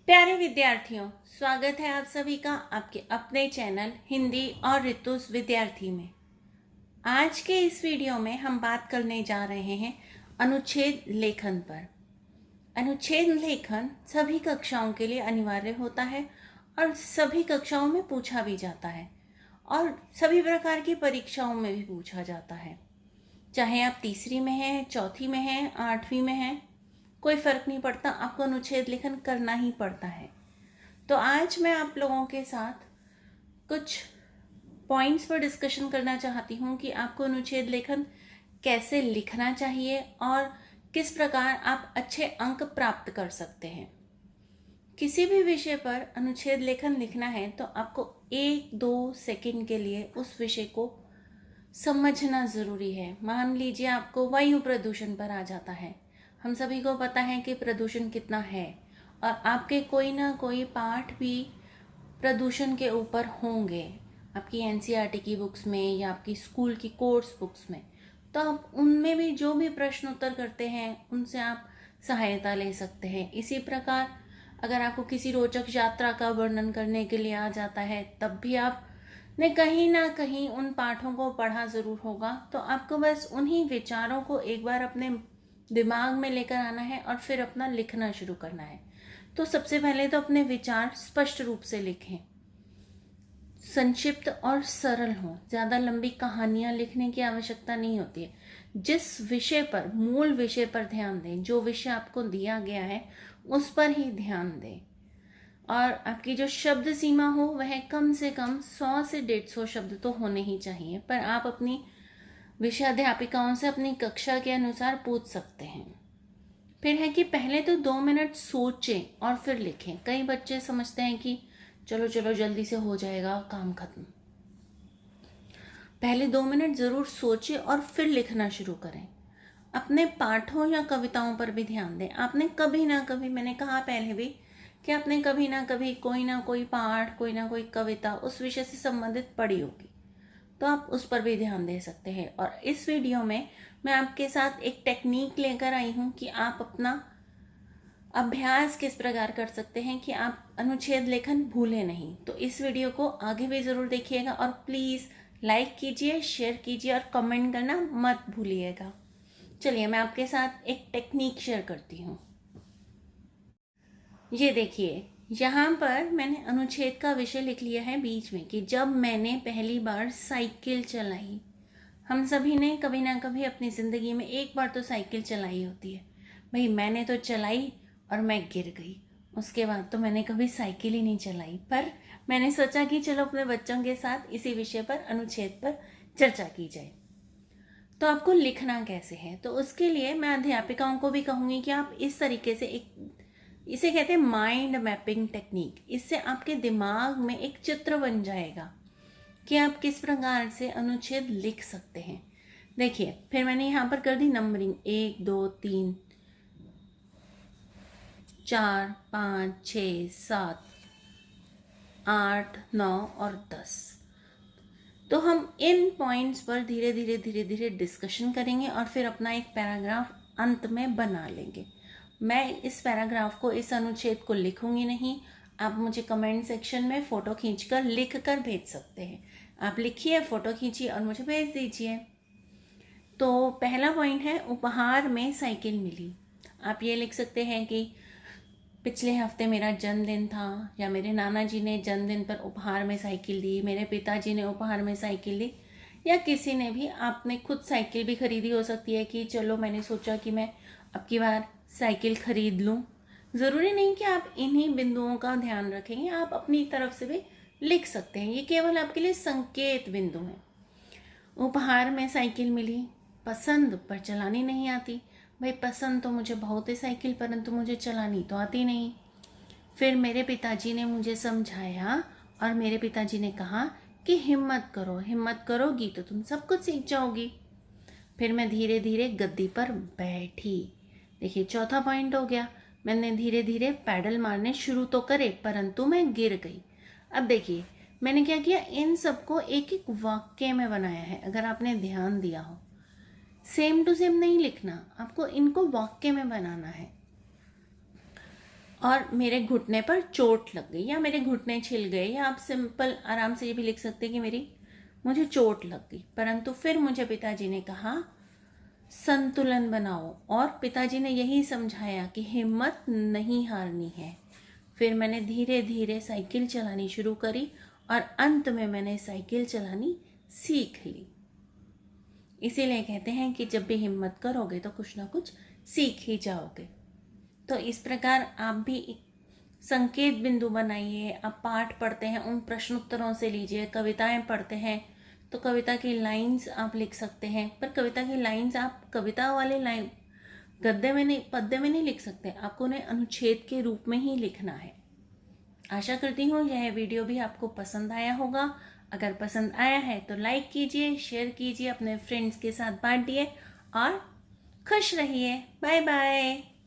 प्यारे विद्यार्थियों, स्वागत है आप सभी का आपके अपने चैनल हिंदी और ऋतुस विद्यार्थी में। आज के इस वीडियो में हम बात करने जा रहे हैं अनुच्छेद लेखन पर। अनुच्छेद लेखन सभी कक्षाओं के लिए अनिवार्य होता है और सभी कक्षाओं में पूछा भी जाता है और सभी प्रकार की परीक्षाओं में भी पूछा जाता है। चाहे आप तीसरी में हैं, चौथी में हैं, आठवीं में हैं, कोई फ़र्क नहीं पड़ता, आपको अनुच्छेद लेखन करना ही पड़ता है। तो आज मैं आप लोगों के साथ कुछ पॉइंट्स पर डिस्कशन करना चाहती हूँ कि आपको अनुच्छेद लेखन कैसे लिखना चाहिए और किस प्रकार आप अच्छे अंक प्राप्त कर सकते हैं। किसी भी विषय पर अनुच्छेद लेखन लिखना है तो आपको 1-2 सेकंड के लिए उस विषय को समझना ज़रूरी है। मान लीजिए आपको वायु प्रदूषण पर आ जाता है। हम सभी को पता है कि प्रदूषण कितना है और आपके कोई ना कोई पाठ भी प्रदूषण के ऊपर होंगे, आपकी एनसीईआरटी की बुक्स में या आपकी स्कूल की कोर्स बुक्स में। तो आप उनमें भी जो भी प्रश्न उत्तर करते हैं उनसे आप सहायता ले सकते हैं। इसी प्रकार अगर आपको किसी रोचक यात्रा का वर्णन करने के लिए आ जाता है तब भी आप ने कहीं ना कहीं उन पाठों को पढ़ा ज़रूर होगा। तो आपको बस उन्हीं विचारों को एक बार अपने दिमाग में लेकर आना है और फिर अपना लिखना शुरू करना है। तो सबसे पहले तो अपने विचार स्पष्ट रूप से लिखें, संक्षिप्त और सरल हो। ज़्यादा लंबी कहानियां लिखने की आवश्यकता नहीं होती है। जिस विषय पर, मूल विषय पर ध्यान दें, जो विषय आपको दिया गया है उस पर ही ध्यान दें और आपकी जो शब्द सीमा हो वह कम से कम 100 से 150 शब्द तो होने ही चाहिए। पर आप अपनी विषय अध्यापिकाओं से अपनी कक्षा के अनुसार पूछ सकते हैं। फिर है कि पहले तो 2 मिनट सोचें और फिर लिखें। कई बच्चे समझते हैं कि चलो चलो जल्दी से हो जाएगा, काम खत्म। पहले 2 मिनट ज़रूर सोचें और फिर लिखना शुरू करें। अपने पाठों या कविताओं पर भी ध्यान दें। आपने कभी ना कभी, मैंने कहा पहले भी कि आपने कभी ना कभी कोई ना कोई पाठ, कोई ना कोई कविता उस विषय से संबंधित पढ़ी होगी, तो आप उस पर भी ध्यान दे सकते हैं। और इस वीडियो में मैं आपके साथ एक टेक्निक लेकर आई हूँ कि आप अपना अभ्यास किस प्रकार कर सकते हैं कि आप अनुच्छेद लेखन भूलें नहीं। तो इस वीडियो को आगे भी ज़रूर देखिएगा और प्लीज़ लाइक कीजिए, शेयर कीजिए और कमेंट करना मत भूलिएगा। चलिए मैं आपके साथ एक टेक्निक शेयर करती हूँ। ये देखिए, यहाँ पर मैंने अनुच्छेद का विषय लिख लिया है बीच में कि जब मैंने पहली बार साइकिल चलाई। हम सभी ने कभी ना कभी अपनी ज़िंदगी में एक बार तो साइकिल चलाई होती है। भाई मैंने तो चलाई और मैं गिर गई, उसके बाद तो मैंने कभी साइकिल ही नहीं चलाई। पर मैंने सोचा कि चलो अपने बच्चों के साथ इसी विषय पर, अनुच्छेद पर चर्चा की जाए। तो आपको लिखना कैसे है, तो उसके लिए मैं अध्यापिकाओं को भी कहूँगी कि आप इस तरीके से इसे कहते हैं माइंड मैपिंग टेक्निक। इससे आपके दिमाग में एक चित्र बन जाएगा कि आप किस प्रकार से अनुच्छेद लिख सकते हैं। देखिए, फिर मैंने यहाँ पर कर दी नंबरिंग 1 2 3 4 5 6 7 8 9 और 10। तो हम इन पॉइंट्स पर धीरे धीरे डिस्कशन करेंगे और फिर अपना एक पैराग्राफ अंत में बना लेंगे। मैं इस पैराग्राफ को, इस अनुच्छेद को लिखूंगी नहीं। आप मुझे कमेंट सेक्शन में फ़ोटो खींचकर लिख कर भेज सकते हैं। आप लिखिए, फ़ोटो खींचिए और मुझे भेज दीजिए। तो पहला पॉइंट है, उपहार में साइकिल मिली। आप ये लिख सकते हैं कि पिछले हफ्ते मेरा जन्मदिन था, या मेरे नाना जी ने जन्मदिन पर उपहार में साइकिल दी, मेरे पिताजी ने उपहार में साइकिल दी, या किसी ने भी, आपने खुद साइकिल भी खरीदी हो सकती है कि चलो मैंने सोचा कि मैं अब की बार साइकिल खरीद लूँ। ज़रूरी नहीं कि आप इन्हीं बिंदुओं का ध्यान रखेंगे, आप अपनी तरफ से भी लिख सकते हैं। ये केवल आपके लिए संकेत बिंदु हैं। उपहार में साइकिल मिली, पसंद पर चलानी नहीं आती। भाई पसंद तो मुझे बहुत है साइकिल, परंतु मुझे चलानी तो आती नहीं। फिर मेरे पिताजी ने मुझे समझाया और मेरे पिताजी ने कहा कि हिम्मत करो, हिम्मत करोगी तो तुम सब कुछ सीख जाओगी। फिर मैं धीरे धीरे गद्दी पर बैठी। देखिए, चौथा पॉइंट हो गया। मैंने धीरे धीरे पैडल मारने शुरू तो करे, परंतु मैं गिर गई। अब देखिए, मैंने क्या किया, इन सबको एक एक वाक्य में बनाया है। अगर आपने ध्यान दिया हो, सेम टू सेम नहीं लिखना, आपको इनको वाक्य में बनाना है। और मेरे घुटने पर चोट लग गई या मेरे घुटने छिल गए, या आप सिंपल आराम से ये भी लिख सकते हैं कि मुझे चोट लग गई। परंतु फिर मुझे पिताजी ने कहा संतुलन बनाओ, और पिताजी ने यही समझाया कि हिम्मत नहीं हारनी है। फिर मैंने धीरे धीरे साइकिल चलानी शुरू करी और अंत में मैंने साइकिल चलानी सीख ली। इसीलिए कहते हैं कि जब भी हिम्मत करोगे तो कुछ ना कुछ सीख ही जाओगे। तो इस प्रकार आप भी एक संकेत बिंदु बनाइए। आप पाठ पढ़ते हैं, उन प्रश्न उत्तरों से लीजिए। कविताएं पढ़ते हैं तो कविता की लाइंस आप लिख सकते हैं, पर कविता की लाइंस आप कविता वाले लाइन गद्य में नहीं, पद्य में नहीं लिख सकते। आपको उन्हें अनुच्छेद के रूप में ही लिखना है। आशा करती हूँ यह वीडियो भी आपको पसंद आया होगा। अगर पसंद आया है तो लाइक कीजिए, शेयर कीजिए, अपने फ्रेंड्स के साथ बांटिए और खुश रहिए। Bye bye.